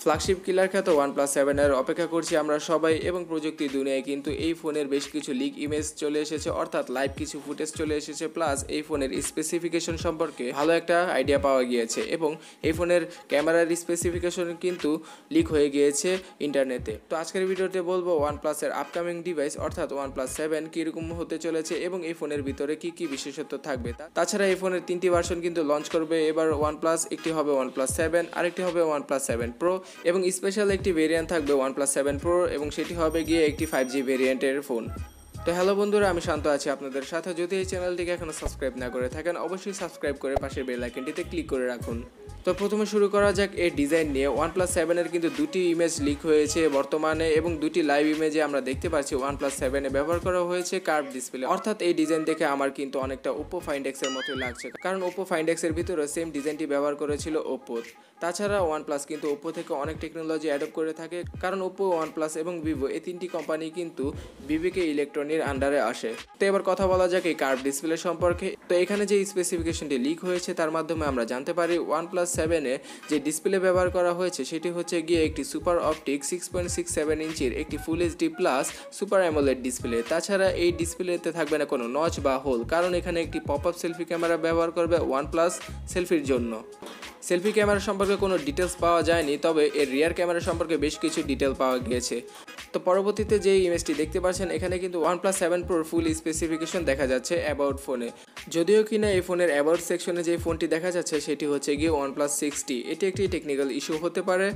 Flagship killer খ্যাত OnePlus 7 এর অপেক্ষা করছি আমরা সবাই এবং প্রযুক্তির দুনিয়ায় কিন্তু এই ফোনের বেশ কিছু লিক ইমেজ চলে এসেছে, অর্থাৎ লাইভ কিছু ফুটেজ চলে এসেছে, প্লাস এই ফোনের স্পেসিফিকেশন সম্পর্কে ভালো একটা আইডিয়া পাওয়া গিয়েছে এবং এই ফোনের ক্যামেরার স্পেসিফিকেশন কিন্তু লিক হয়ে গিয়েছে ইন্টারনেটে। তো আজকের ভিডিওতে বলবো OnePlus এর আপকামিং ডিভাইস অর্থাৎ OnePlus 7 কীরকম হতে চলেছে এবং এই ফোনের ভিতরে কি কি বিশেষত্ব থাকবে। তাছাড়া এই ফোনের 3টি ভার্সন কিন্তু লঞ্চ করবে এবার OnePlus, একটি হবে OnePlus 7, আরেকটি হবে OnePlus 7 Pro এবং স্পেশাল একটি ভেরিয়েন্ট থাকবে OnePlus 7 Pro এবং সেটি হবে গিয়ে একটি 5G ভেরিয়েন্টের ফোন। তো হ্যালো বন্ধুরা, আমি শান্ত আছি আপনাদের সাথে। যদি এই চ্যানেলটিকে এখনও সাবস্ক্রাইব না করে থাকেন অবশ্যই সাবস্ক্রাইব করে পাশের বেল আইকনটিতে ক্লিক করে রাখুন। তো প্রথমে শুরু করা যাক এই ডিজাইন নিয়ে। OnePlus 7 এর কিন্তু দুটি ইমেজ লিক হয়েছে বর্তমানে এবং দুটি লাইভ ইমেজে আমরা দেখতে পাচ্ছি OnePlus 7 এ ব্যবহার করা হয়েছে কার্ভ ডিসপ্লে, অর্থাৎ এই ডিজাইন দেখে আমার কিন্তু অনেকটা Oppo Find X এর মতোই লাগছে, কারণ Oppo Find X এর ভিতরে সেম ডিজাইনটি ব্যবহার করেছিল Oppo। তাছাড়া OnePlus কিন্তু Oppo থেকে অনেক টেকনোলজি অ্যাডপ্ট করে থাকে, কারণ Oppo, OnePlus এবং Vivo এই তিনটি কোম্পানি কিন্তু BBK ইলেকট্রনিক্সের আন্ডারে আসে। তো এবার কথা বলা যাক এই কার্ভ ডিসপ্লে সম্পর্কে। তো এখানে যে স্পেসিফিকেশনটি লিক হয়েছে তার মাধ্যমে আমরা জানতে পারি OnePlus 7 এ যে ডিসপ্লে ব্যবহার করা হয়েছে সেটি হচ্ছে গিয়ে একটি সুপার অপটিক 6.67 ইঞ্চির একটি full HD plus super AMOLED display. তাছাড়া এই ডিসপ্লেতে থাকবে না কোনো নচ বা হোল, কারণ এখানে একটি পপ আপ সেলফি ক্যামেরা ব্যবহার করবে OnePlus সেলফির জন্য। সেলফি ক্যামেরা সম্পর্কে কোনো ডিটেলস পাওয়া যায়নি, তবে এর রিয়ার ক্যামেরা সম্পর্কে বেশ কিছু ডিটেল পাওয়া গিয়েছে। তো পরবর্তীতে যে ইমেজটি দেখতে পাচ্ছেন এখানে কিন্তু OnePlus 7 Pro ফুল স্পেসিফিকেশন দেখা যাচ্ছে অ্যাবাউট ফোনে, যদিও কিনা এই ফোনের অ্যাবাউট সেকশনে যে ফোনটি দেখা যাচ্ছে সেটি হচ্ছে গিয়ে OnePlus 6T। এটি একটি টেকনিক্যাল ইস্যু হতে পারে।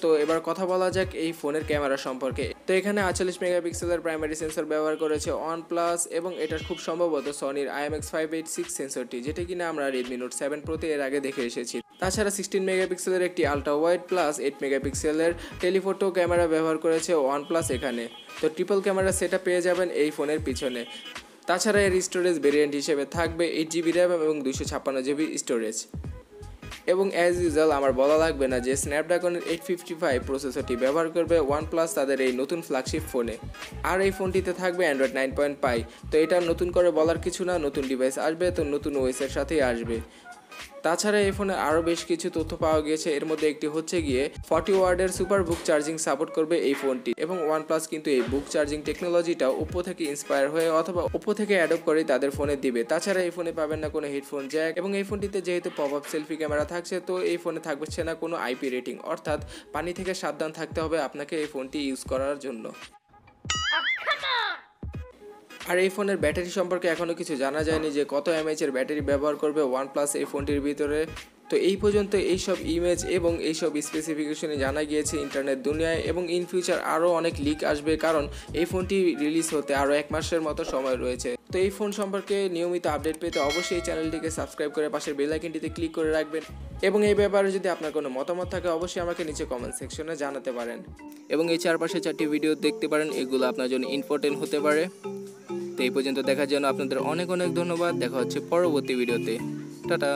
তো এবার কথা বলা যাক এই ফোনের ক্যামেরা সম্পর্কে। তো এখানে 48 মেগাপিক্সেলের প্রাইমারি সেন্সর ব্যবহার করেছে OnePlus এবং এটা খুব সম্ভবত সনির IMX586 সেন্সরটি, যেটা কিনা আমরা Redmi Note 7 Pro তে এর আগে দেখে এসেছি। তাছাড়া 16 মেগাপিক্সেলের একটি আলট্রা ওয়াইড প্লাস 8 মেগাপিক্সেলের টেলিফোটো ক্যামেরা ব্যবহার করেছে OnePlus এখানে। তো ট্রিপল ক্যামেরা সেটআপ পেয়ে যাবেন এই ফোনের পিছনে। তাছাড়া এর স্টোরেজ ভেরিয়েন্ট হিসেবে থাকবে 8GB র্যাম এবং 256GB স্টোরেজ। এবং অ্যাজ ইউজুয়াল আমার বলা লাগবে না যে স্ন্যাপড্রাগনের 855 প্রসেসরটি ব্যবহার করবে OnePlus তাদের এই নতুন ফ্ল্যাগশিপ ফোনে, আর এই ফোনটিতে থাকবে Android 9.5। তো এটা নতুন করে বলার কিছু না, নতুন ডিভাইস আসবে তো নতুন ওএসের সাথেই আসবে। তাছাড়া এই ফোনে আরও বেশ কিছু তথ্য পাওয়া গিয়েছে, এর মধ্যে একটি হচ্ছে গিয়ে 40 ওয়াটের সুপার বুক চার্জিং সাপোর্ট করবে এই ফোনটি এবং OnePlus কিন্তু এই বুক চার্জিং টেকনোলজিটা Oppo থেকে ইন্সপায়ার হয়ে অথবা Oppo থেকে অ্যাডপ্ট করে তাদের ফোনে দিবে। তাছাড়া এই ফোনে পাবেন না কোনো হেডফোন জ্যাক এবং এই ফোনটিতে যেহেতু পপ আপ সেলফি ক্যামেরা থাকছে তো এই ফোনে থাকছে না কোনো IP রেটিং, অর্থাৎ পানি থেকে সাবধান থাকতে হবে আপনাকে এই ফোনটি ইউজ করার জন্য। আর এই ফোনের ব্যাটারি সম্পর্কে এখনও কিছু জানা যায়নি যে কত mAh এর ব্যাটারি ব্যবহার করবে OnePlus এই ফোনটির ভিতরে। তো এই পর্যন্ত এইসব ইমেজ এবং এইসব স্পেসিফিকেশনে জানা গিয়েছে ইন্টারনেট দুনিয়ায় এবং ইন ফিউচার আরও অনেক লিক আসবে, কারণ এই ফোনটি রিলিজ হতে আরও 1 মাসের মতো সময় রয়েছে। তো এই ফোন সম্পর্কে নিয়মিত আপডেট পেতে অবশ্যই এই চ্যানেলটিকে সাবস্ক্রাইব করে পাশের বেল আইকনটিতে ক্লিক করে রাখবেন এবং এই ব্যাপারে যদি আপনার কোনো মতামত থাকে অবশ্যই আমাকে নিচে কমেন্ট সেকশনে জানাতে পারেন এবং এই চারপাশে 4টি ভিডিও দেখতে পারেন, এগুলো আপনার জন্য ইম্পর্টেন্ট হতে পারে। তো এই পর্যন্ত দেখার জন্য আপনাদের অনেক অনেক ধন্যবাদ। দেখা হচ্ছে পরবর্তী ভিডিওতে। টাটা।